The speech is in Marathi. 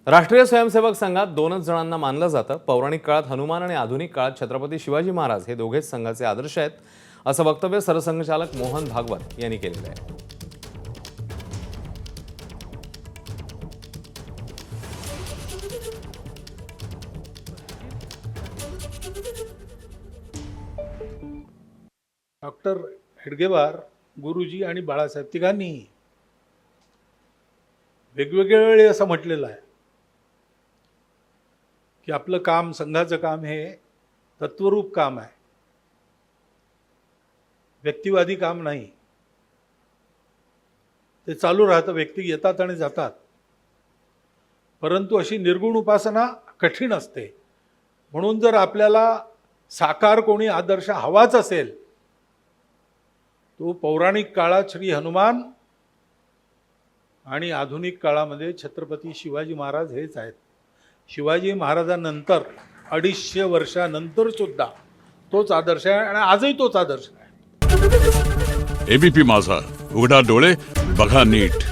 राष्ट्रीय स्वयंसेवक संघात दोनच जणांना मानलं जातं। पौराणिक काळात हनुमान आणि आधुनिक काळात छत्रपती शिवाजी महाराज हे दोघेच संघाचे आदर्श आहेत, असं वक्तव्य सरसंघचालक मोहन भागवत यांनी केलेलं आहे। डॉक्टर हेडगेवार, गुरुजी आणि बाळासाहेब तिघांनी वेगवेगळ्या वेळी असं म्हटलेलं आहे की आपलं काम, संघाचं काम हे तत्वरूप काम आहे, व्यक्तिवादी काम नाही। ते चालू राहतं, व्यक्ती येतात आणि जातात, परंतु अशी निर्गुण उपासना कठीण असते। म्हणून जर आपल्याला साकार कोणी आदर्श हवाच असेल तो पौराणिक काळात श्री हनुमान आणि आधुनिक काळामध्ये छत्रपती शिवाजी महाराज हेच आहेत। शिवाजी महाराजांनंतर 250 वर्षानंतर सुद्धा तोच आदर्श आहे आणि आजही तोच आदर्श आहे। एबीपी माझा, उघडा डोळे बघा नीट।